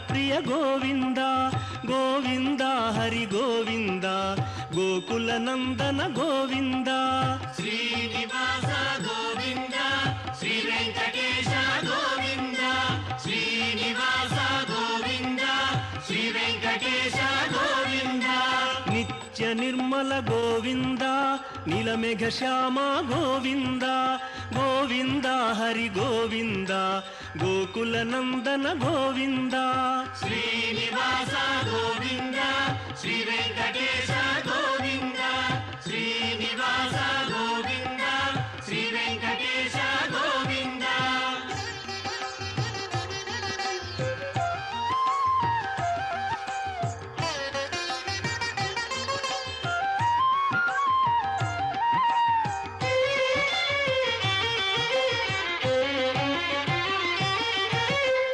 ಪ್ರಿಯ ಗೋವಿಂದ ಗೋವಿಂದ ಹರಿ ಗೋವಿಂದ ಗೋಕುಲ ನಂದನ ಗೋವಿಂದ ಶ್ರೀನಿವಾಸ ಗೋವಿಂದ ಶ್ರೀ ವೆಂಕಟೇಶ ಗೋವಿಂದ ಶ್ರೀನಿವಾಸ ಗೋವಿಂದ ಶ್ರೀ ವೆಂಕಟೇಶ ಗೋವಿಂದ ನಿತ್ಯ ನಿರ್ಮಲ ಗೋವಿಂದ ನೀಲಮೇಘ ಶ್ಯಾಮ ಗೋವಿಂದ ಗೋವಿಂದ ಹರಿ ಗೋವಿಂದ ಗೋಕುಲ ನಂದನ ಗೋವಿಂದ ಶ್ರೀನಿವಾಸ ಗೋವಿಂದ ಶ್ರೀ ವೆಂಕಟೇಶ ಗೋವಿಂದ ಶ್ರೀನಿವಾಸ ಗೋವಿಂದ ಶ್ರೀ ವೆಂಕಟೇಶ ಗೋವಿಂದ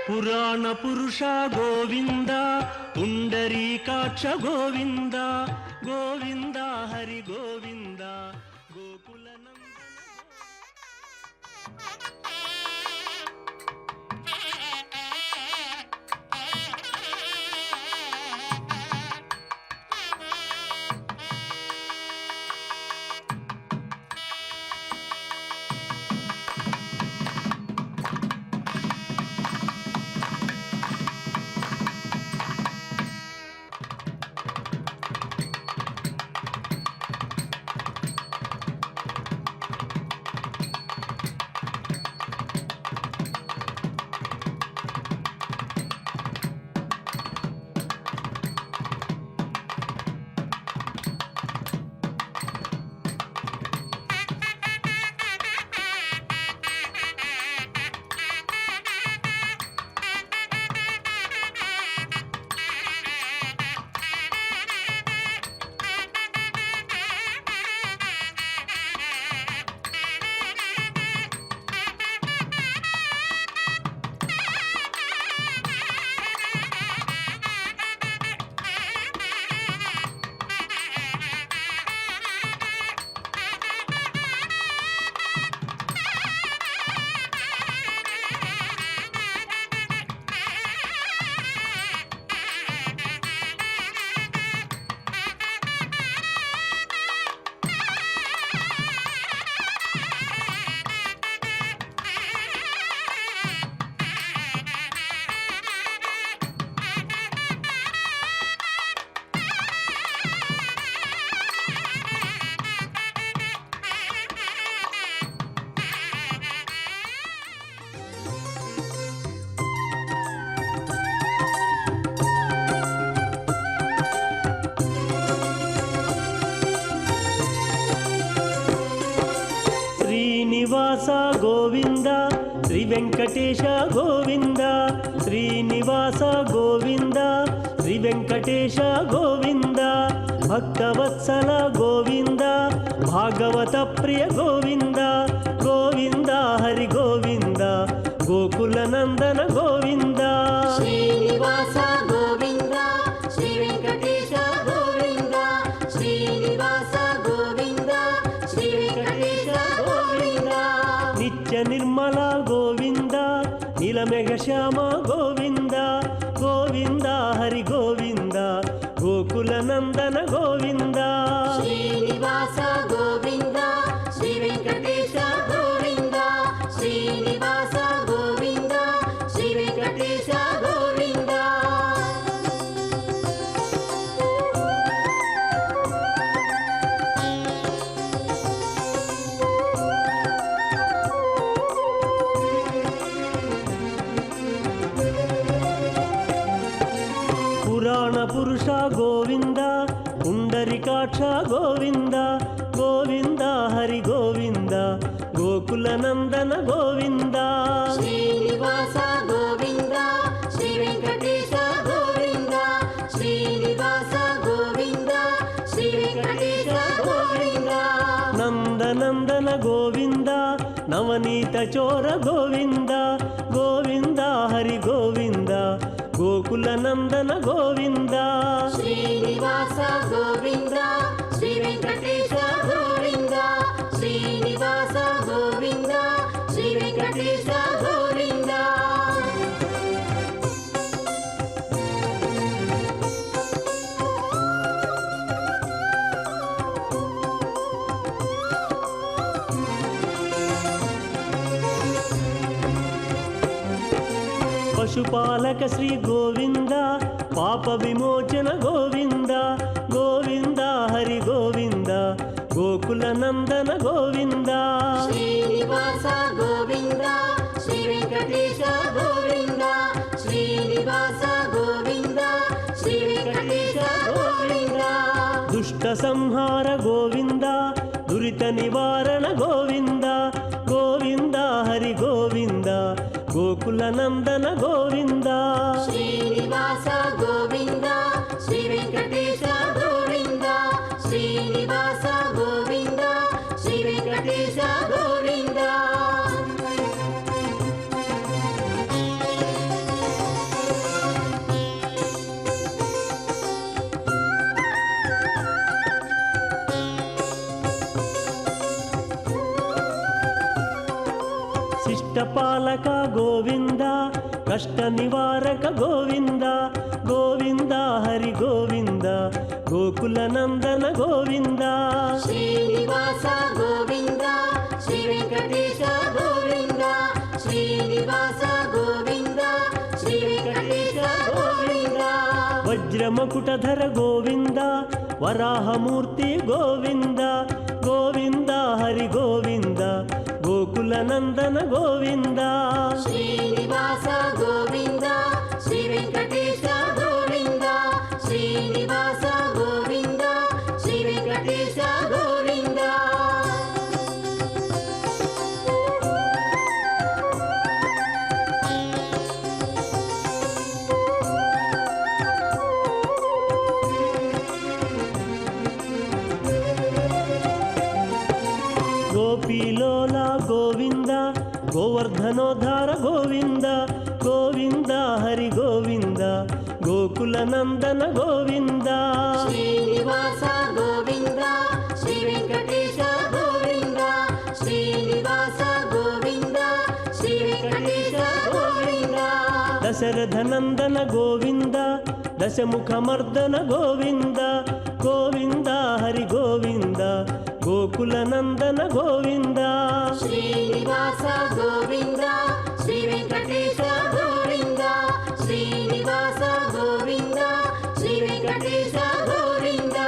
ಪುರಾಣ ಪುರುಷ ಗೋವಿಂದ ಪುಂಡರೀಕಾಕ್ಷ ಗೋವಿಂದ ಗೋವಿಂದ ಹರಿ ಗೋವಿಂದ ಗೋಕುಲ ನಂದನ ಶ್ರೀನಿವಾಸ ಗೋವಿಂದ ಶ್ರೀ ವೆಂಕಟೇಶ ಗೋವಿಂದ ಶ್ರೀನಿವಾಸ ಗೋವಿಂದ ಶ್ರೀ ವೆಂಕಟೇಶ ಗೋವಿಂದ ಭಕ್ತವತ್ಸಲ ಗೋವಿಂದ ಭಾಗವತ ಪ್ರಿಯ ಗೋವಿಂದ ಗೋವಿಂದ ಹರಿ ಗೋವಿಂದ ಗೋಕುಲ ನಂದನ ಗೋವಿಂದ ಶ್ರೀನಿವಾಸ ಗೋವಿಂದ ಶ್ರೀ ವೆಂಕಟೇಶ ಗೋವಿಂದ ಶ್ರೀನಿವಾಸ ಗೋವಿಂದ ಶ್ರೀ ವೆಂಕಟೇಶ ಗೋವಿಂದ ನಿತ್ಯ ನಿರ್ಮಲ ಗೋವಿಂದ ನೀಲಮೇಘ ಶ್ಯಾಮ ಗೋವಿಂದ ಗೋವಿಂದ ಹರಿ ಗೋವಿಂದ ಗೋಕುಲ ನಂದನ ಗೋವಿಂದ ಶ್ರೀನಿವಾಸ ಗೋವಿಂದ ಶ್ರೀ ವೆಂಕಟೇಶ ಗೋವಿಂದ ಶ್ರೀನಿವಾಸ ಗೋವಿಂದ ಶ್ರೀ ವೆಂಕಟೇಶ ಗೋವಿಂದ ಪುರಾಣ ಪುರುಷ ಗೋವಿಂದ ಪುಂಡರೀಕಾಕ್ಷ ಗೋವಿಂದ ಗೋವಿಂದ ಹರಿ ಗೋವಿಂದ ಗೋಕುಲ ನಂದನ ಗೋವಿಂದ ಶ್ರೀನಿವಾಸ ಗೋವಿಂದ ಶ್ರೀ ವೆಂಕಟೇಶ ಗೋವಿಂದ ಶ್ರೀನಿವಾಸ ಗೋವಿಂದ ಶ್ರೀ ವೆಂಕಟೇಶ ಗೋವಿಂದ ನಂದನಂದನ ಗೋವಿಂದ ನವನೀತ ಚೋರ ಗೋವಿಂದ ಗೋವಿಂದ ಹರಿ ಗೋವಿಂದ ಗೋಕುಲ ನಂದನ ಗೋವಿಂದ ಶ್ರೀನಿವಾಸ ಗೋವಿಂದ ಶ್ರೀ ವೆಂಕಟೇಶ ಗೋವಿಂದ ಶ್ರೀನಿವಾಸ ಗೋವಿಂದ ಶ್ರೀ ವೆಂಕಟೇಶ ಗೋವಿಂದ పశుపాలక శ్రీ గోవింద పాప విమోచన గోవింద గోవింద హరి గోవింద గోకుల నందన గోవింద శ్రీనివాస గోవింద శ్రీ వెంకటేశ గోవింద శ్రీనివాస గోవింద శ్రీ వెంకటేశ గోవింద దుష్ట సంహార గోవింద దురిత నివారణ గోవింద గోవింద హరి గోవింద గోకుల నందన గోవింద శ్రీనివాస గోవింద శ్రీ వెంకటేశ గోవింద శ్రీనివాస గోవింద శ్రీ వెంకటేశ గోవింద శిష్టపాలక గోవింద కష్ట నివారక గోవింద గోవింద హరి గోవింద గోకుల నందన గోవింద శ్రీనివాస గోవింద శ్రీ వెంకటేశ గోవింద శ్రీనివాస గోవింద శ్రీ వెంకటేశ గోవింద వజ్రమకుటధర గోవింద వరాహమూర్తి గోవింద గోవింద హరి గోవింద గోకుల నందన గోవింద శ్రీనివాస గోవింద శ్రీ వెంకటేశ గోవింద శ్రీనివాస గోవింద శ్రీ వెంకటేశ గోవింద గోపీలోల గోవింద గోవర్ధనోద్ధార గోవింద గోవింద హరి గోవింద గోకుల నందన గోవింద శ్రీనివాస గోవింద శ్రీ వెంకటేశ గోవింద శ్రీనివాస గోవింద శ్రీ వెంకటేశ గోవింద దశరథ నందన గోవింద దశముఖమర్దన గోవింద గోవింద హరి గోవింద గోకుల నందన గోవింద శ్రీనివాస గోవింద శ్రీ వెంకటేశ గోవింద శ్రీనివాస గోవింద శ్రీ వెంకటేశ గోవింద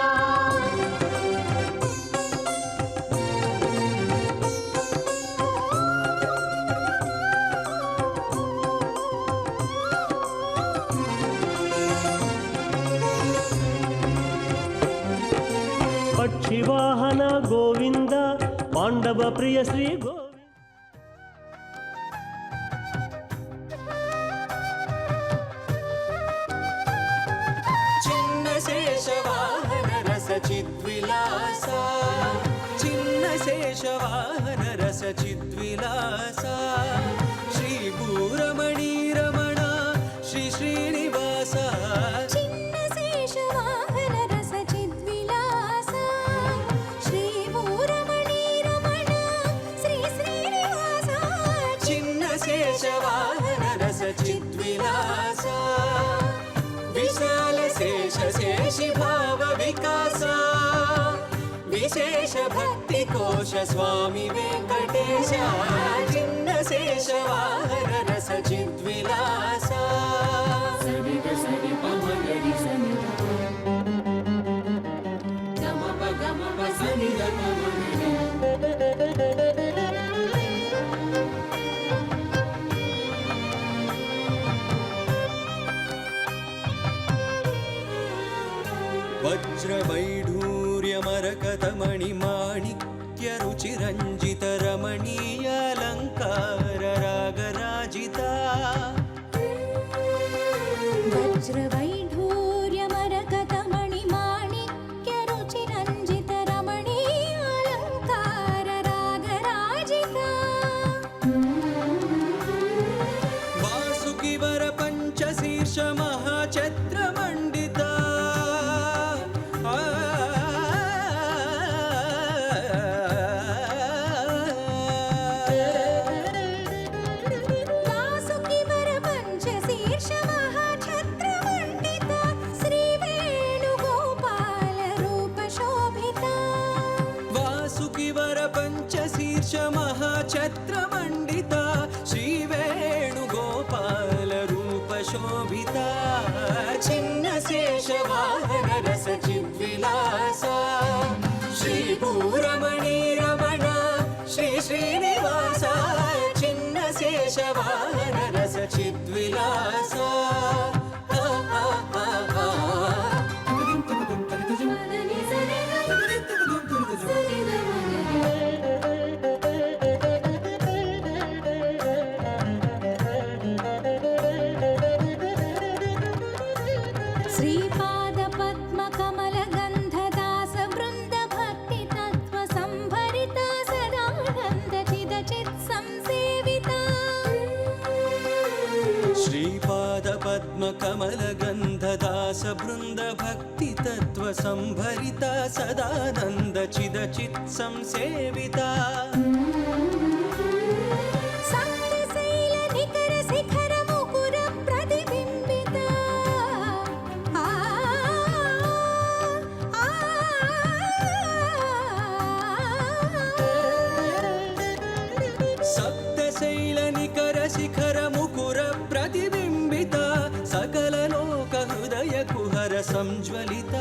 పక్షివాహన గోవింద పాండవ ప్రియ శ్రీ గోవింద చిన్న శేషవాహన రస చిద్విలాస చిన్న శేషవాహన రస చిద్విలాస శ్రీ భూరమణి రమణ శ్రీ శ్రీనివాస చిన్న శేషవాహన రస చిద్విలాస శ్రీ భూరమణి రమణ శ్రీ శ్రీనివాస చిన్న శేషవాహన రస చిద్విలాస విశాల శేష శేషి భావ వికాస విశేష భక్తి కోశ స్వామి వెంకటేశ చిన్న శేషవాహన రస చిద్విలాస సరిత సరి పమగరి సని గమ ప సని ద పమగరి వజ్రవైఢూర్యమరకతమణి మాణిక్య రుచిరంజిత రమణీయాలంకార రాగరాజిత వజ్రవైఢూర్యమరకతమణి మాణిక్య రుచిరంజిత రమణీయాలంకార రాగరాజిత వాసుకి వర పంచశీర్ష మహాఛత్ర మండిత వాసుకి వర పంచశీర్ష మహాఛత్ర మండిత శ్రీ వేణుగోపాల రూప శోభిత వాసుకి వర పంచశీర్ష మహాఛత్ర మండిత శ్రీ వేణుగోపాల రూప శ్రీనివాస చిన్న శేషవాహన రస చిద్విలాస మదని శ్రీపాద పద్మ కమల గంధదాస బృంద భక్తి తత్వ సంభరిత సదానంద చిద చిత్ సంసేవిత శ్రీపాద పద్మ కమల గంధదాస బృంద భక్తి తత్వ సంభరిత సదానంద చిద చిత్ సంసేవిత సప్తశైల నికర శిఖర ముకుర ప్రతిబింబిత ఆ ఆ సప్తశైల నికర శిఖర ముకుర ప్రతిబింబిత సకల లోక హృదయ కుహర సంజ్వలిత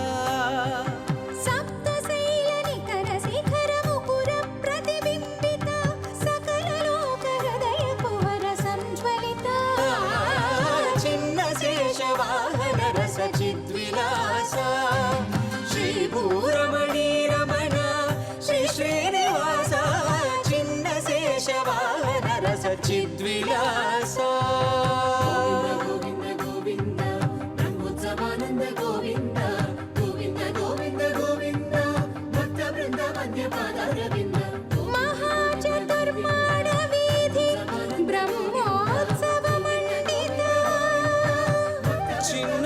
సప్తశైల నికర శిఖర ముకుర ప్రతిబింబిత సకల లోక హృదయ కుహర సంజ్వలిత చిన్న శేషవాహన రస చిద్విలాస శ్రీ భూరమణి రమణ శ్రీ శ్రీనివాస చిన్న శేషవాహన రస చిద్విలాస గోవింద గోవింద బ్రహ్మోత్సవానంద గోవింద గోవింద గోవింద గోవింద భక్త బృంద మధ్య పాదారవింద మహాచతుర్మాణ వీధి బ్రహ్మోత్సవ మండిత చిన్న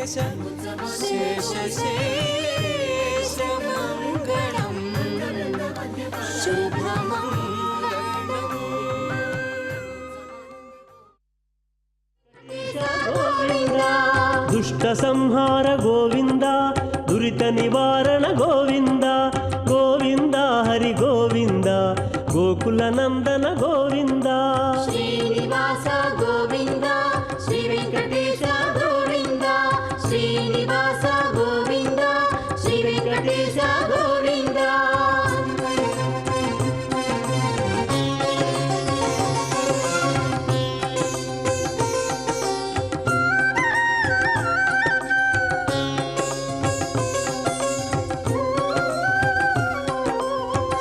శేషవాహనేశ శేష శేష మంగళం దుష్ట సంహార గోవింద దురిత నివారణ గోవింద గోవింద హరి గోవింద గోకుల నందన గోవింద శ్రీనివాస గోవింద శ్రీ వెంకటేశ గోవింద శ్రీనివాస గోవింద శ్రీ వెంకటేశ గోవింద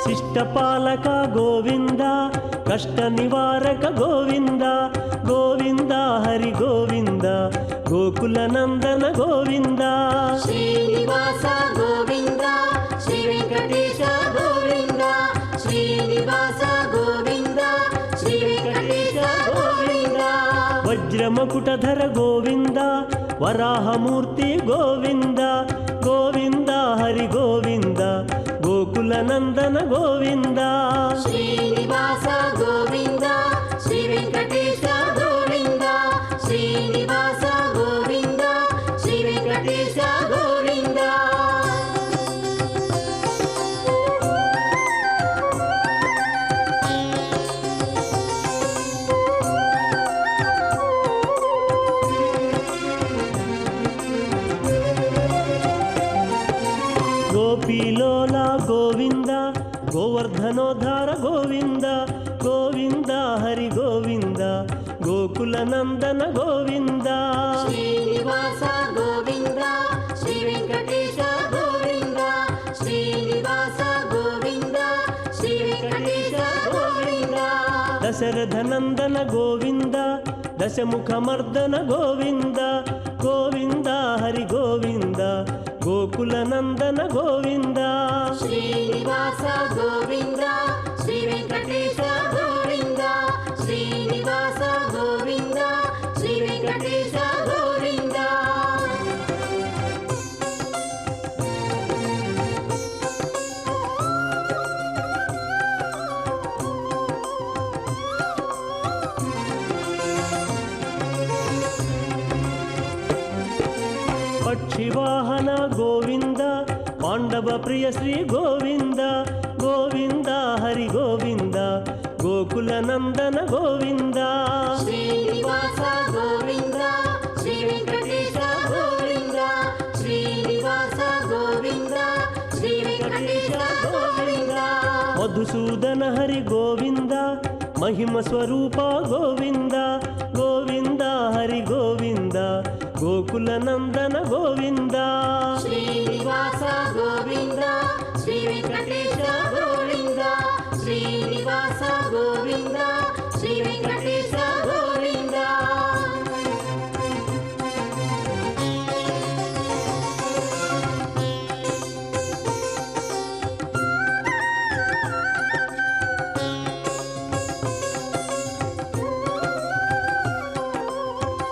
శిష్టపాలక గోవింద కష్ట నివారక గోవింద గోవింద హరి గోవింద గోకుల నందన గోవింద శ్రీనివాస గోవింద శ్రీ వెంకటేశ గోవింద శ్రీనివాస గోవింద శ్రీ వెంకటేశ గోవింద వజ్రమకుటధర గోవింద వరాహమూర్తి గోవింద గోవింద హరి గోవింద గోకుల నందన గోవింద శ్రీనివాస గోవింద శ్రీ వెంకటేశ గోవింద శ్రీనివాస గోవింద శ్రీ వెంకటేశ గోవింద గోపీలోల గోవింద గోవర్ధనోద్ధార గోవింద గోవింద హరి గోవింద గోకుల నందన గోవింద శ్రీనివాస గోవింద శ్రీ వెంకటేశ గోవింద శ్రీనివాస గోవింద శ్రీ వెంకటేశ గోవింద దశరథ నందన గోవింద దశముఖమర్దన గోవింద గోవింద హరి గోవింద గోకుల నందన గోవింద శ్రీనివాస గోవింద శ్రీ వెంకటేశ గోవింద శ్రీనివాస గోవింద శ్రీ వెంకటేశ గోవింద పక్షివాహన గోవింద పాండవ ప్రియ శ్రీ గోవింద గోవింద హరి గోవింద గోకుల నందన గోవింద శ్రీనివాస గోవింద శ్రీ వెంకటేశ గోవింద శ్రీనివాస గోవింద శ్రీ వెంకటేశ గోవింద మధుసూదన హరి గోవింద మహిమ స్వరూప గోవింద గోవింద హరి గోవింద గోకుల నందన గోవింద శ్రీనివాస గోవింద శ్రీ వెంకటేశ గోవింద శ్రీనివాస గోవింద శ్రీ వెంకటేశ గోవింద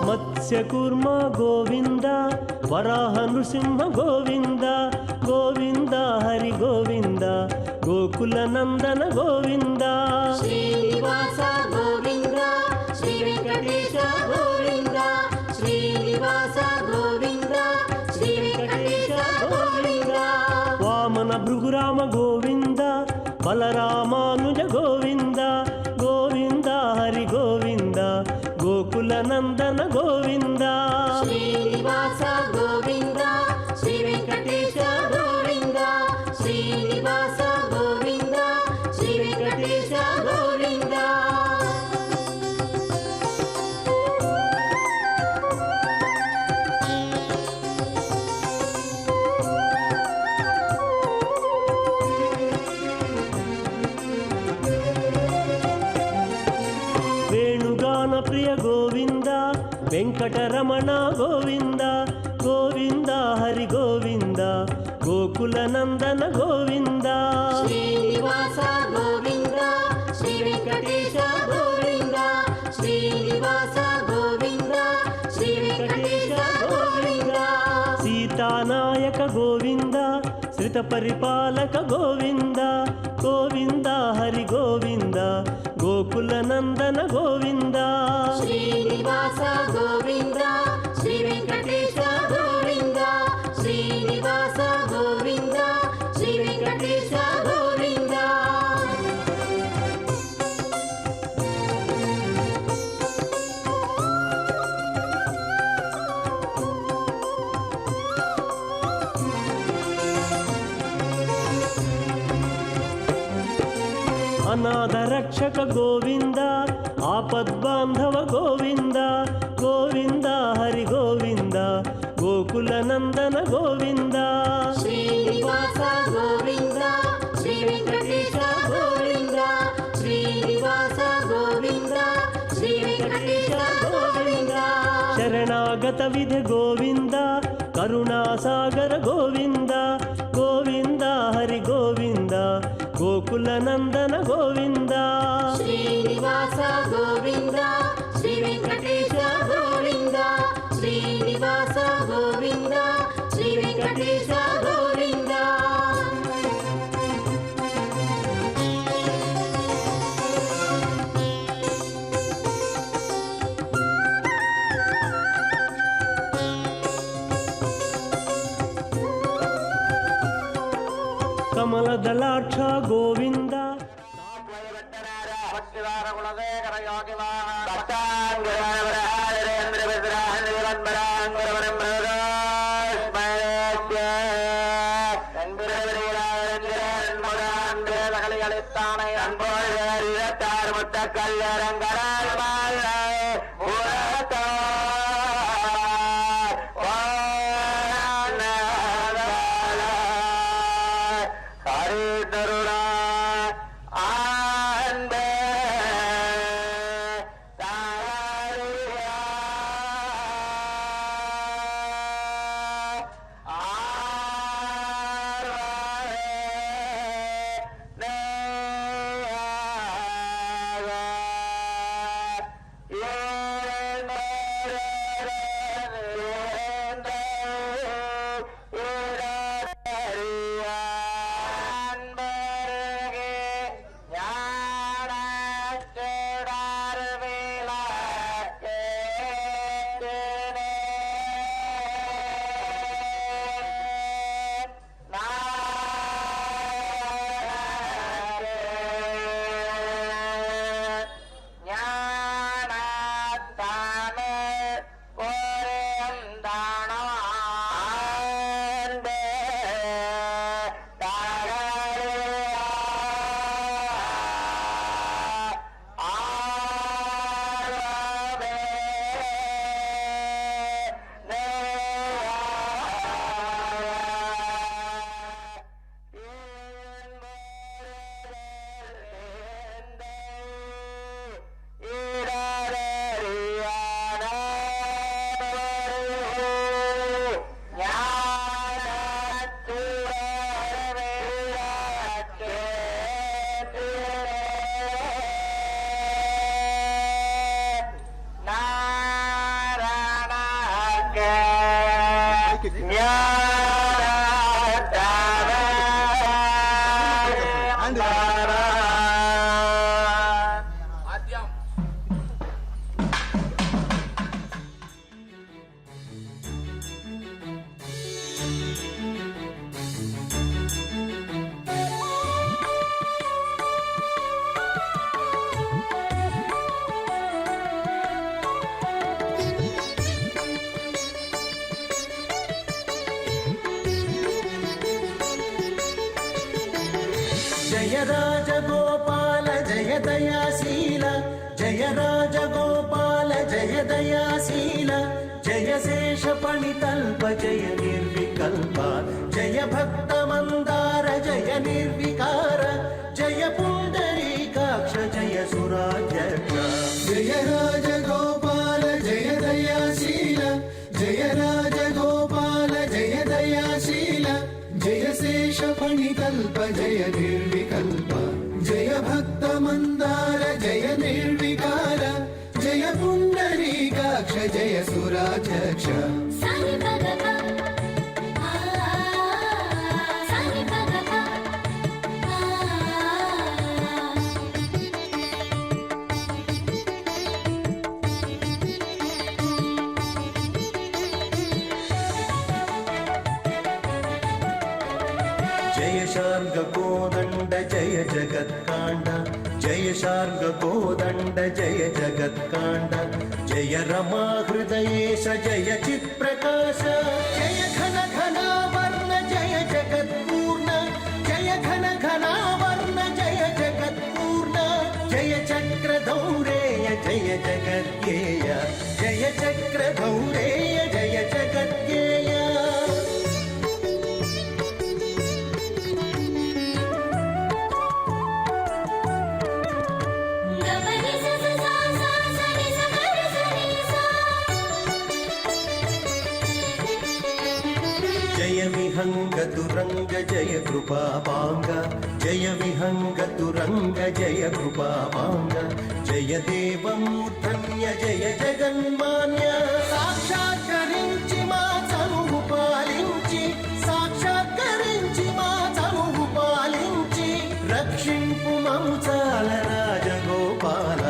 మత్స్యకూర్మ గోవింద వరాహ నృసింహ గోవింద గోవింద హరి గోవింద గోకుల నందన గోవింద శ్రీనివాస గోవింద శ్రీ వెంకటేశ గోవింద శ్రీనివాస గోవింద శ్రీ వెంకటేశ గోవింద వామన భృగురామ గోవింద బలరామానుజ గోవింద గోవింద హరి గోవింద గోకుల నందన గోవింద శ్రీనివాస గోవింద శ్రీ వెంకటేశ గోవింద శ్రీనివాస గోవింద శ్రీ వెంకటేశ గోవింద వేణుగాన ప్రియ గోవింద వెంకటరమణ గోవింద గోవింద హరి గోవింద గోకుల నందన గోవింద శ్రీనివాస గోవింద శ్రీ వెంకటేశ గోవింద శ్రీనివాస గోవింద శ్రీ వెంకటేశ గోవింద సీతానాయక గోవింద శ్రిత పరిపాలక గోవింద గోవింద హరి గోవింద గోకుల నందన గోవింద శ్రీనివాస గోవింద శ్రీ వెంకటేశ గోవింద శ్రీనివాస గోవింద శ్రీ వెంకటేశ గోవింద అనాథ రక్షక గోవింద ఆపద్బాంధవ గోవింద గోవింద హరి గోవింద గోకుల నందన గోవింద శ్రీనివాస గోవింద శ్రీ వెంకటేశ గోవింద శ్రీనివాస గోవింద శ్రీ వెంకటేశ గోవింద శరణాగత విధ గోవింద కరుణాసాగర గోవింద గోవింద హరి గోవింద గోకుల నందన గోవింద శ్రీనివాస గోవింద శ్రీ వెంకటేశ గోవింద శ్రీనివాస గోవింద శ్రీ వెంకటేశ గోవింద కమల దళాక్ష గోవింద ఓంకార జయ రాజగోపాల జయ దయాశీల జయ రాజగోపాల జయ దయాశీల జయ శేష పణితల్ప జయ నిర్వికల్ప జయ భక్త మందార జయ నిర్వికార జయ పుండరీకాక్ష జయ సురాధ్యక్ష జయ రాజగోపాల జయ దయాశీల జయ రాజగోపాల జయ దయాశీల జయ శేష ఫణికల్ప జయ నిర్వికల్ప జయ భక్త మందార జయ నిర్వికార జయ పుండరీకాక్ష జయ సురాధ్యక్ష సాని పదప సాని పదప జయ శార్గ కోదండ జయ జగత్కాండ జయ శార్గ కోదండ జయ జగత్కాండ జయ రమా హృదయేశ జయ చిత్ ప్రకాశ జయ ఘన ఘనావర్ణ జయ జగత్పూర్ణ జయ ఘన ఘనావర్ణ జయ జగత్పూర్ణ జయ చక్రధౌరేయ జయ జగద్గేయ జయ చక్రధౌరేయ జయ జగద్గేయ గమని సస సా సా సని సగరి సని సా జయ విహంగ తురంగ జయ కృపాపాంగ జయ విహంగ తురంగ జయ కృపాపాంగ జయ దేవమూర్ధన్య జయ జగన్మాన్య సాక్షాత్కరించి మా చనువు పాలించి సాక్షాత్కరించి మా చనువు పాలించి రక్షింపు మము చాల రాజగోపాల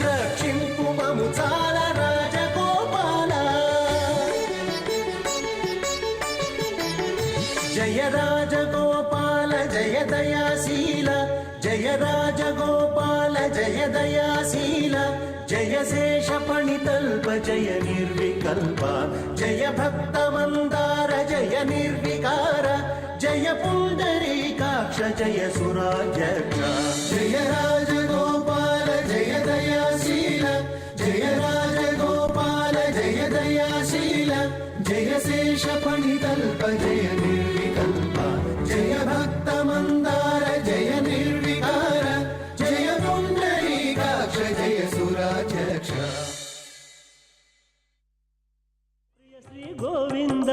రక్షింపు మము చాల రాజగోపాల జయ రాజగోపాల జయ దయాశీల జయ రాజగోపాల జయ దయాశీల జయ శేష పణితల్ప జయ నిర్వికల్ప జయ భక్త మందార జయ నిర్వికార జయ పుండరీకాక్ష జయ సురాధ్యక్ష జయ రాజగోపాల జయ దయాశీల జయ రాజగోపాల జయ దయాశీల జయ శేష ఫణితల్ప జయ నిర్వికల్ప జయ భక్త మందార జయ నిర్వికార జయ పుండరీకాక్ష జయ సురాధ్యక్ష శ్రీ గోవింద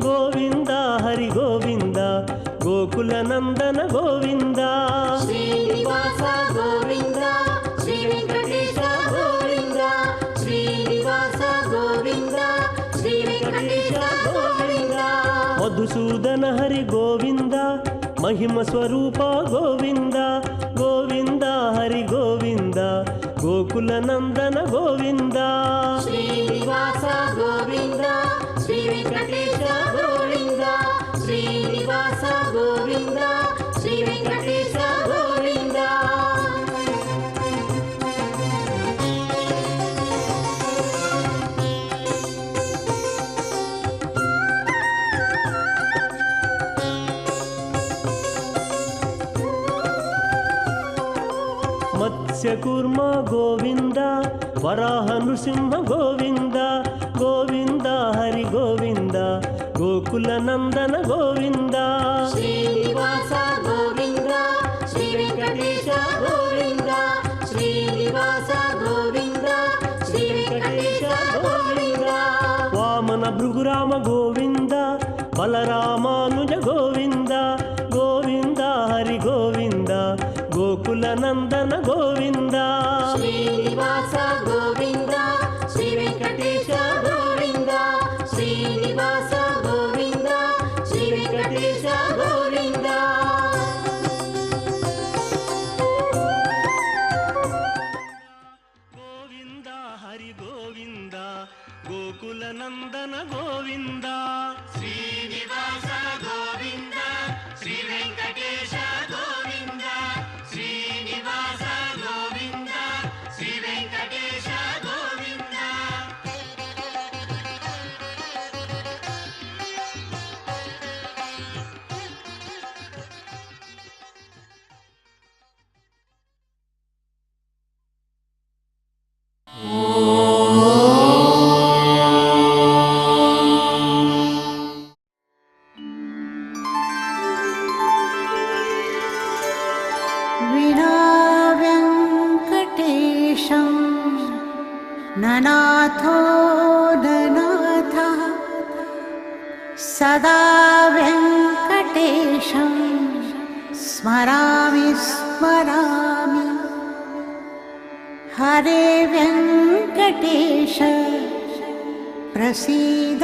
గోవింద హరి గోవింద గోకుల నందన గోవింద శ్రీనివాస గోవింద శ్రీ వెంకటేశ గోవింద శ్రీనివాస గోవింద శ్రీ వెంకటేశ గోవింద మధుసూదన హరి గోవింద మహిమ స్వరూప గోవింద గోవింద హరి గోవింద గోకుల నందన గోవింద శ్రీనివాస గోవింద శ్రీ వెంకటేశ గోవింద శ్రీనివాస గోవింద శ్రీ వెంకటేశ గోవింద మత్స్యకూర్మ గోవింద వరాహ నృసింహ గోవింద గోవింద హరి గోవింద గోకుల నందన గోవింద శ్రీనివాస గోవింద శ్రీ వెంకటేశ గోవింద శ్రీనివాస గోవింద శ్రీ వెంకటేశ గోవింద వామన భృగురామ గోవింద బలరామానుజ గోవింద గోవింద హరి గోవింద గోకుల నందన గోవింద శ్రీనివాస గోవింద శ్రీ వెంకటేశ గోవింద శ్రీనివాస గోవింద శ్రీ వెంకటేశ గోవింద विना वेङ्कटेशं ननाथो ननाथः सदा वेङ्कटेशं स्मरामि स्मरामि हरे वेङ्कटेश प्रसीद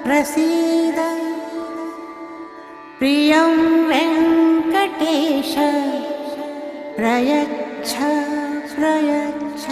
प्रसीद प्रियं वेङ्कटेश प्रयच्छ प्रयच्छ